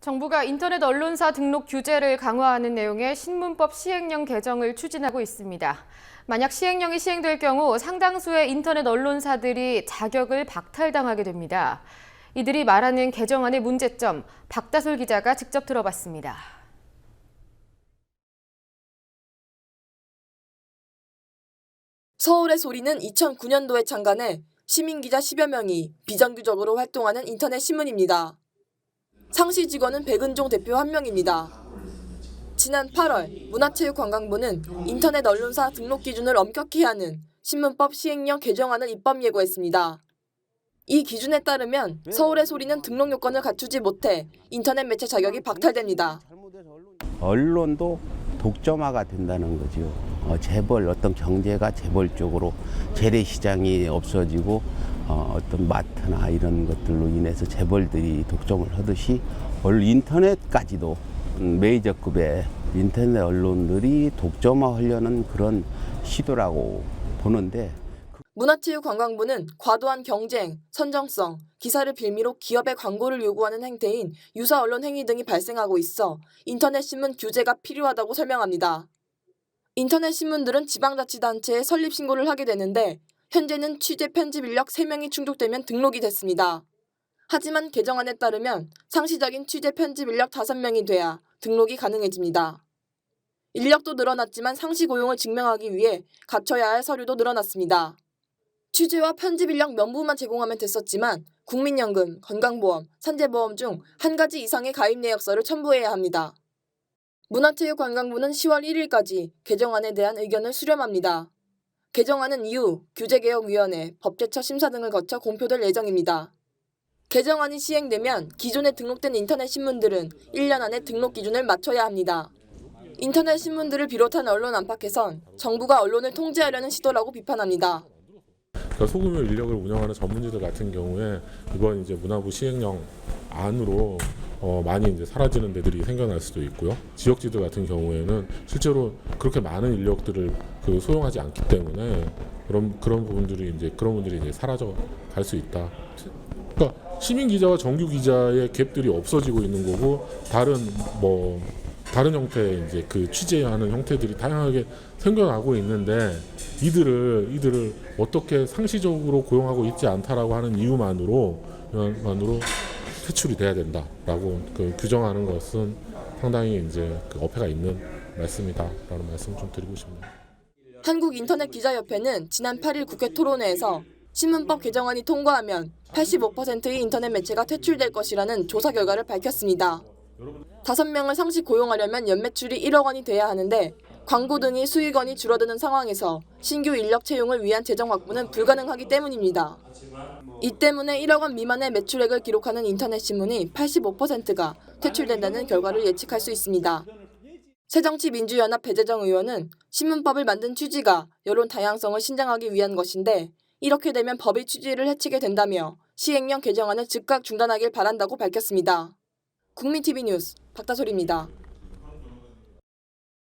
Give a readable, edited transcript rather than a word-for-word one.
정부가 인터넷 언론사 등록 규제를 강화하는 내용의 신문법 시행령 개정을 추진하고 있습니다. 만약 시행령이 시행될 경우 상당수의 인터넷 언론사들이 자격을 박탈당하게 됩니다. 이들이 말하는 개정안의 문제점, 박다솔 기자가 직접 들어봤습니다. 서울의 소리는 2009년도에 창간해 시민기자 10여 명이 비정규적으로 활동하는 인터넷 신문입니다. 상시 직원은 백은종 대표 1명입니다. 지난 8월 문화체육관광부는 인터넷 언론사 등록 기준을 엄격히 하는 신문법 시행령 개정안을 입법 예고했습니다. 이 기준에 따르면 서울의 소리는 등록 요건을 갖추지 못해 인터넷 매체 자격이 박탈됩니다. 언론도 독점화가 된다는 거죠. 재벌, 어떤 경제가 재벌 쪽으로 재래시장이 없어지고 어떤 마트나 이런 것들로 인해서 재벌들이 독점을 하듯이 인터넷까지도 메이저급의 인터넷 언론들이 독점화하려는 그런 시도라고 보는데, 문화체육관광부는 과도한 경쟁, 선정성, 기사를 빌미로 기업의 광고를 요구하는 행태인 유사 언론 행위 등이 발생하고 있어 인터넷 신문 규제가 필요하다고 설명합니다. 인터넷 신문들은 지방자치단체에 설립 신고를 하게 되는데 현재는 취재 편집 인력 3명이 충족되면 등록이 됐습니다. 하지만 개정안에 따르면 상시적인 취재 편집 인력 5명이 돼야 등록이 가능해집니다. 인력도 늘어났지만 상시 고용을 증명하기 위해 갖춰야 할 서류도 늘어났습니다. 취재와 편집 인력 명부만 제공하면 됐었지만 국민연금, 건강보험, 산재보험 중 한 가지 이상의 가입 내역서를 첨부해야 합니다. 문화체육관광부는 10월 1일까지 개정안에 대한 의견을 수렴합니다. 개정안은 이후 규제개혁위원회, 법제처 심사 등을 거쳐 공표될 예정입니다. 개정안이 시행되면 기존에 등록된 인터넷 신문들은 1년 안에 등록 기준을 맞춰야 합니다. 인터넷 신문들을 비롯한 언론 안팎에선 정부가 언론을 통제하려는 시도라고 비판합니다. 그러니까 소규모 인력을 운영하는 전문지들 같은 경우에 이번 이제 문화부 시행령 안으로 많이 이제 사라지는 데들이 생겨날 수도 있고요. 지역지들 같은 경우에는 실제로 그렇게 많은 인력들을 소용하지 않기 때문에 그런 분들이 이제 사라져 갈 수 있다. 그러니까 시민 기자와 정규 기자의 갭들이 없어지고 있는 거고 다른 형태의 이제 취재하는 형태들이 다양하게 생겨나고 있는데 이들을 어떻게 상시적으로 고용하고 있지 않다라고 하는 이유만으로 퇴출이 돼야 된다라고 규정하는 것은 상당히 이제 어폐가 있는 말씀이다라는 말씀 좀 드리고 싶네요. 한국인터넷기자협회는 지난 8일 국회 토론회에서 신문법 개정안이 통과하면 85%의 인터넷 매체가 퇴출될 것이라는 조사 결과를 밝혔습니다. 5명을 상시 고용하려면 연매출이 1억 원이 돼야 하는데 광고 등의 수익원이 줄어드는 상황에서 신규 인력 채용을 위한 재정 확보는 불가능하기 때문입니다. 이 때문에 1억 원 미만의 매출액을 기록하는 인터넷 신문이 85%가 퇴출된다는 결과를 예측할 수 있습니다. 새정치민주연합 배재정 의원은 신문법을 만든 취지가 여론 다양성을 신장하기 위한 것인데 이렇게 되면 법의 취지를 해치게 된다며 시행령 개정안을 즉각 중단하길 바란다고 밝혔습니다. 국민TV 뉴스 박다솔입니다.